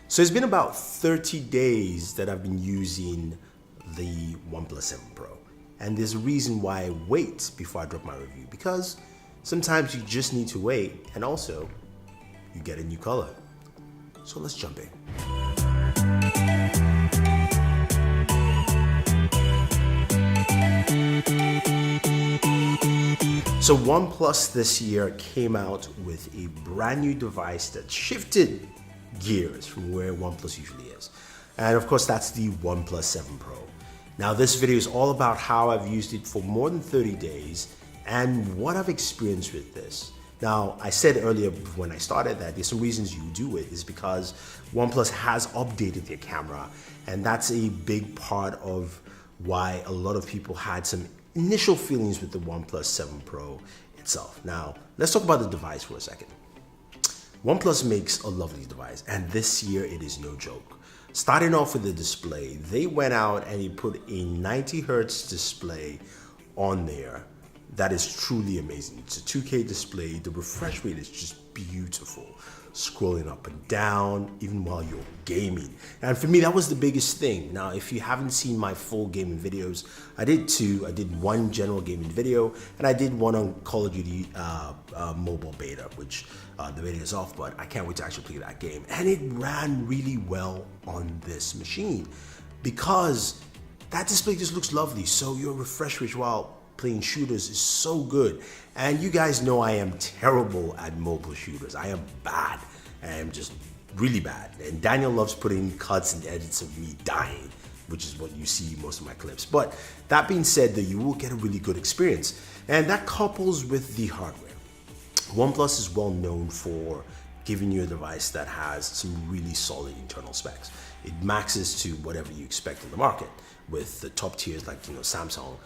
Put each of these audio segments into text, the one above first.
So it's been about 30 days that I've been using the OnePlus 7 Pro. And there's a reason why I wait before I drop my review, because sometimes you just need to wait, and also you get a new color. So let's jump in. So OnePlus this year came out with a brand new device that shifted gears from where OnePlus usually is. And of course, that's the OnePlus 7 Pro. Now, this video is all about how I've used it for more than 30 days and what I've experienced with this. Now, I said earlier when I started that there's some reasons you do it is because OnePlus has updated their camera, and that's a big part of why a lot of people had some initial feelings with the OnePlus 7 Pro itself. Now, let's talk about the device for a second. OnePlus makes a lovely device, and this year it is no joke. Starting off with the display, they went out and they put a 90 Hertz display on there. That is truly amazing. It's a 2K display. The refresh rate is just beautiful. Scrolling up and down, even while you're gaming. And for me, that was the biggest thing. Now, if you haven't seen my full gaming videos, I did two. I did one general gaming video, and I did one on Call of Duty mobile beta, which the video is off, but I can't wait to actually play that game. And it ran really well on this machine because that display just looks lovely. So your refresh rate while playing shooters is so good. And you guys know I am terrible at mobile shooters. I am bad. I am just really bad. And Daniel loves putting cuts and edits of me dying, which is what you see in most of my clips. But that being said, though, you will get a really good experience. And that couples with the hardware. OnePlus is well known for giving you a device that has some really solid internal specs. It maxes to whatever you expect in the market, with the top tiers like Samsung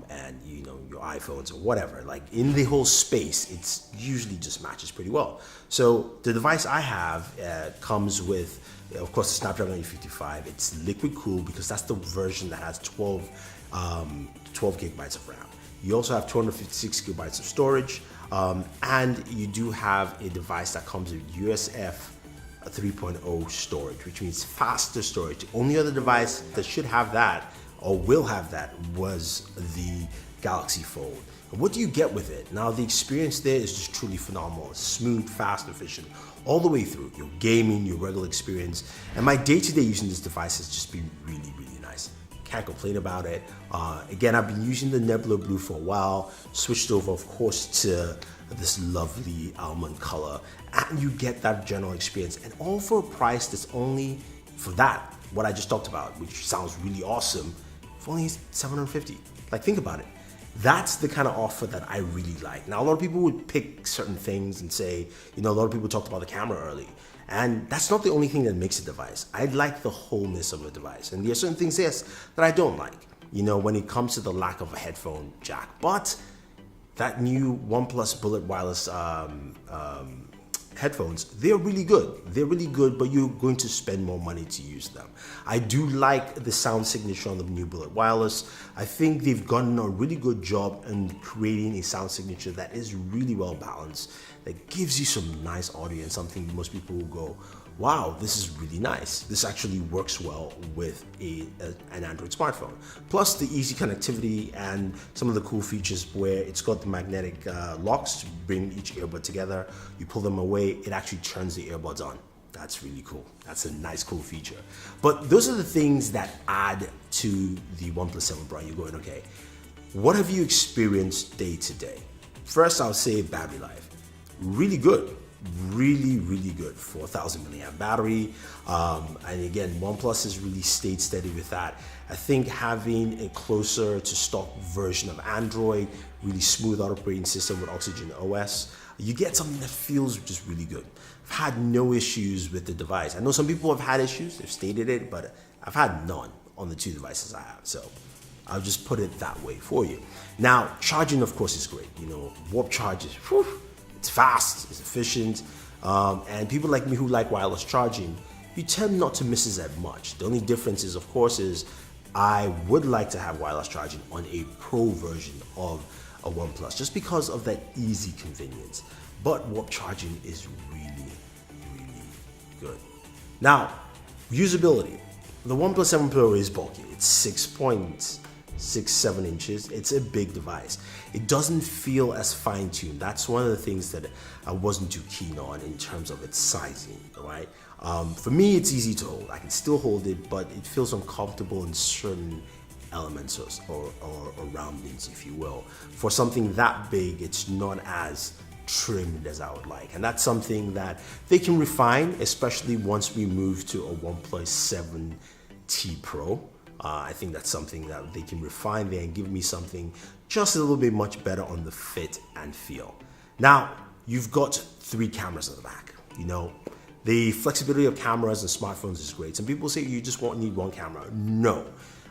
and your iPhones or whatever. Like in the whole space, it's usually just matches pretty well. So the device I have comes with, of course, the Snapdragon 855. It's liquid cooled because that's the version that has 12 gigabytes of RAM. You also have 256 gigabytes of storage, and you do have a device that comes with USF 3.0 storage, which means faster storage. The only other device that should have that or will have that was the Galaxy Fold. And what do you get with it? Now, the experience there is just truly phenomenal. It's smooth, fast, efficient, all the way through. Your gaming, your regular experience. And my day-to-day using this device has just been really, really nice. Can't complain about it. Again, I've been using the Nebula Blue for a while, switched over, of course, to this lovely almond color, and you get that general experience, and all for a price that's only, for that, what I just talked about, which sounds really awesome, for only $750. Like, think about it. That's the kind of offer that I really like. Now, a lot of people would pick certain things and say, a lot of people talked about the camera early, and that's not the only thing that makes a device. I like the wholeness of a device, and there are certain things, yes, that I don't like, when it comes to the lack of a headphone jack. But that new OnePlus Bullet Wireless headphones, they're really good. They're really good, but you're going to spend more money to use them. I do like the sound signature on the new Bullet Wireless. I think they've done a really good job in creating a sound signature that is really well balanced, that gives you some nice audio and something most people will go, wow, this is really nice. This actually works well with an Android smartphone. Plus the easy connectivity and some of the cool features where it's got the magnetic locks to bring each earbud together. You pull them away, it actually turns the earbuds on. That's really cool. That's a nice, cool feature. But those are the things that add to the OnePlus 7 Pro. You're going, okay, what have you experienced day to day? First, I'll say battery life. Really good. Really, really good. 4,000 milliamp battery. And again, OnePlus has really stayed steady with that. I think having a closer to stock version of Android, really smooth operating system with Oxygen OS, you get something that feels just really good. I've had no issues with the device. I know some people have had issues, they've stated it, but I've had none on the two devices I have. So I'll just put it that way for you. Now, charging, of course, is great. Warp charge is, it's fast, it's efficient, and people like me who like wireless charging, you tend not to miss it as much. The only difference is, of course, is I would like to have wireless charging on a pro version of a OnePlus, just because of that easy convenience. But warp charging is really, really good. Now, usability. The OnePlus 7 Pro is bulky. It's 6.67 inches. It's a big device. It doesn't feel as fine-tuned. That's one of the things that I wasn't too keen on in terms of its sizing, right? For me, it's easy to hold. I can still hold it, but it feels uncomfortable in certain elements or roundings, if you will. For something that big, it's not as trimmed as I would like, and that's something that they can refine, especially once we move to a OnePlus 7T Pro. I think that's something that they can refine there and give me something just a little bit much better on the fit and feel. Now, you've got 3 cameras at the back. You know, the flexibility of cameras and smartphones is great. Some people say you just won't need 1 camera. No,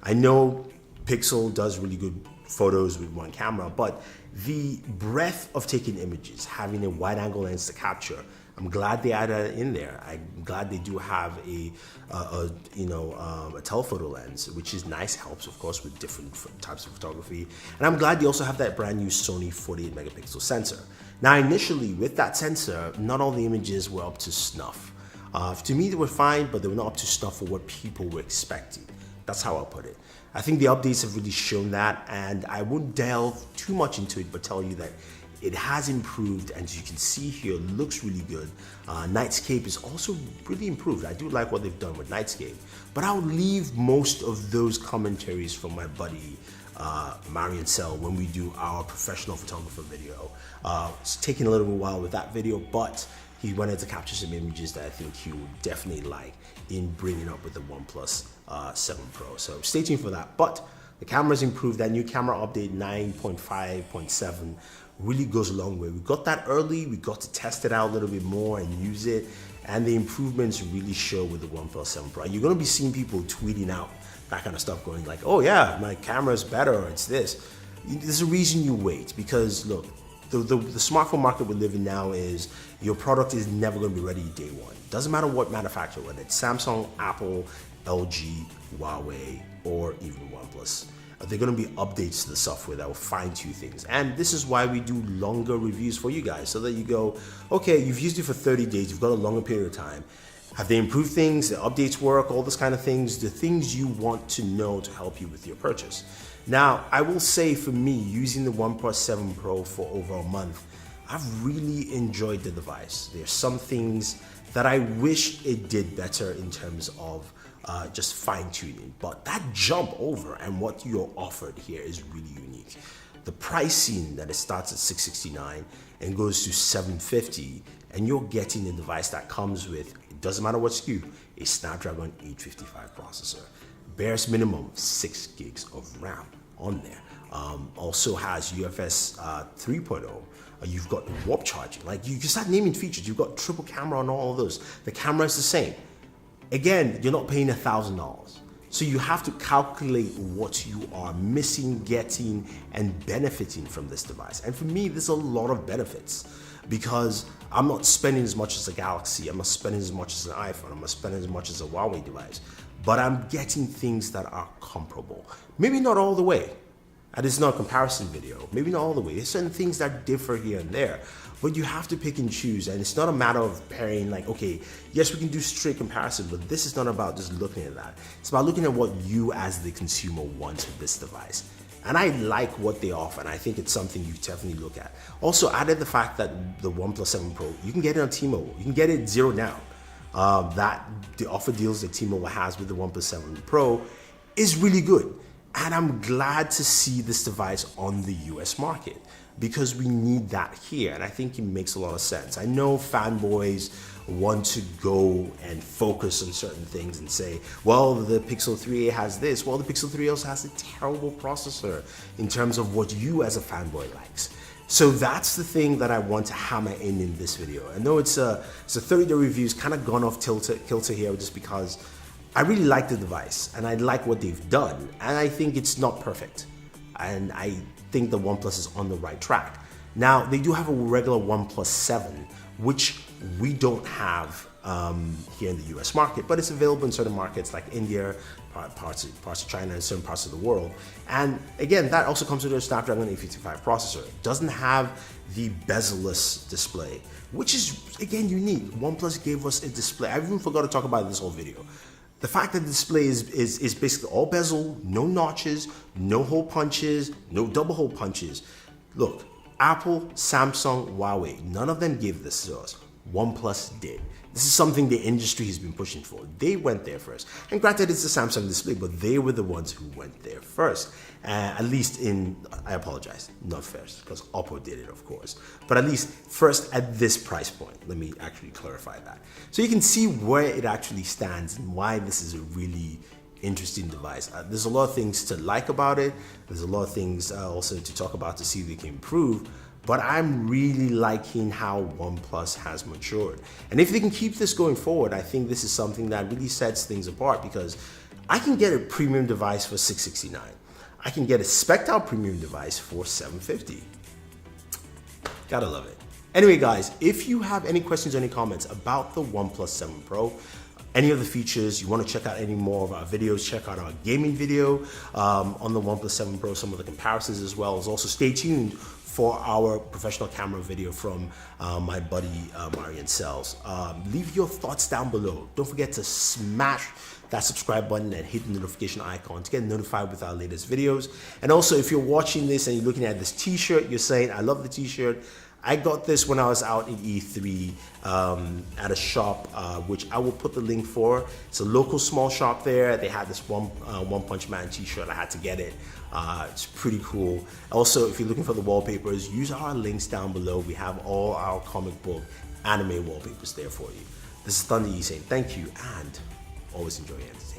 I know Pixel does really good photos with 1 camera, but the breadth of taking images, having a wide angle lens to capture, I'm glad they added it in there. I'm glad they do have a telephoto lens, which is nice, helps of course with different types of photography. And I'm glad they also have that brand new Sony 48 megapixel sensor. Now initially with that sensor, not all the images were up to snuff. To me they were fine, but they were not up to snuff for what people were expecting. That's how I'll put it. I think the updates have really shown that, and I won't delve too much into it, but tell you that it has improved, and as you can see here, it looks really good. Nightscape is also really improved. I do like what they've done with Nightscape, but I'll leave most of those commentaries from my buddy Marion Sell when we do our professional photographer video. It's taking a little while with that video, but he wanted to capture some images that I think he would definitely like in bringing up with the OnePlus 7 Pro. So stay tuned for that. But the camera's improved. That new camera update 9.5.7 really goes a long way. We got that early. We got to test it out a little bit more and use it. And the improvements really show with the OnePlus 7 Pro. You're going to be seeing people tweeting out that kind of stuff, going like, oh yeah, my camera's better, or it's this. There's a reason you wait, because look, the smartphone market we live in now is your product is never going to be ready day one. Doesn't matter what manufacturer, whether it's Samsung, Apple, LG, Huawei, or even OnePlus. There are going to be updates to the software that will fine-tune things. And this is why we do longer reviews for you guys, so that you go, okay, you've used it for 30 days, you've got a longer period of time. Have they improved things? The updates work, all this kind of things, the things you want to know to help you with your purchase. Now, I will say for me, using the OnePlus 7 Pro for over a month, I've really enjoyed the device. There's some things that I wish it did better in terms of just fine-tuning, but that jump over and what you're offered here is really unique. The pricing that it starts at $669 and goes to $750, and you're getting a device that comes with, it doesn't matter what SKU, a Snapdragon 855 processor, barest minimum 6 gigs of RAM on there. Also has UFS 3.0. You've got warp charging. Like, you can start naming features. You've got triple camera on all of those. The camera is the same. Again, you're not paying $1,000. So you have to calculate what you are missing, getting, and benefiting from this device. And for me, there's a lot of benefits, because I'm not spending as much as a Galaxy, I'm not spending as much as an iPhone, I'm not spending as much as a Huawei device, but I'm getting things that are comparable. Maybe not all the way. And it's not a comparison video. Maybe not all the way. There's certain things that differ here and there, but you have to pick and choose. And it's not a matter of pairing like, okay, yes, we can do straight comparison, but this is not about just looking at that. It's about looking at what you as the consumer want with this device. And I like what they offer, and I think it's something you definitely look at. Also, added the fact that the OnePlus 7 Pro, you can get it on T-Mobile. You can get it zero down. The offer deals that T-Mobile has with the OnePlus 7 Pro is really good. And I'm glad to see this device on the US market, because we need that here, and I think it makes a lot of sense. I know fanboys want to go and focus on certain things and say, well, the Pixel 3a has this. Well, the Pixel 3 also has a terrible processor in terms of what you as a fanboy likes. So that's the thing that I want to hammer in this video. I know it's a 30-day review. It's kind of gone off kilter here just because I really like the device and I like what they've done, and I think it's not perfect, and I think the OnePlus is on the right track. Now, they do have a regular OnePlus 7, which we don't have here in the US market, but it's available in certain markets like India, parts of China, and certain parts of the world. And again, that also comes with a Snapdragon 855 processor. It doesn't have the bezel-less display, which is, again, unique. OnePlus gave us a display. I even forgot to talk about this whole video. The fact that the display is basically all bezel, no notches, no hole punches, no double hole punches. Look, Apple, Samsung, Huawei, none of them gave this to us. OnePlus did. This is something the industry has been pushing for. They went there first. And granted, it's a Samsung display, but they were the ones who went there first. At least I apologize, not first, because Oppo did it, of course. But at least first at this price point. Let me actually clarify that. So you can see where it actually stands and why this is a really interesting device. There's a lot of things to like about it. There's a lot of things also to talk about to see if they can improve. But I'm really liking how OnePlus has matured. And if they can keep this going forward, I think this is something that really sets things apart, because I can get a premium device for $669. I can get a spec'd out premium device for $750. Gotta love it. Anyway, guys, if you have any questions or any comments about the OnePlus 7 Pro, any of the features, you want to check out any more of our videos, check out our gaming video on the OnePlus 7 Pro, some of the comparisons as well. Also, stay tuned for our professional camera video from my buddy Marian Sells. Leave your thoughts down below. Don't forget to smash that subscribe button and hit the notification icon to get notified with our latest videos. And also, if you're watching this and you're looking at this t-shirt, you're saying, I love the t-shirt. I got this when I was out in E3 at a shop, which I will put the link for. It's a local small shop there. They had this One Punch Man t-shirt. I had to get it. It's pretty cool. Also, if you're looking for the wallpapers, use our links down below. We have all our comic book anime wallpapers there for you. This is Thunder E saying thank you and always enjoy your entertainment.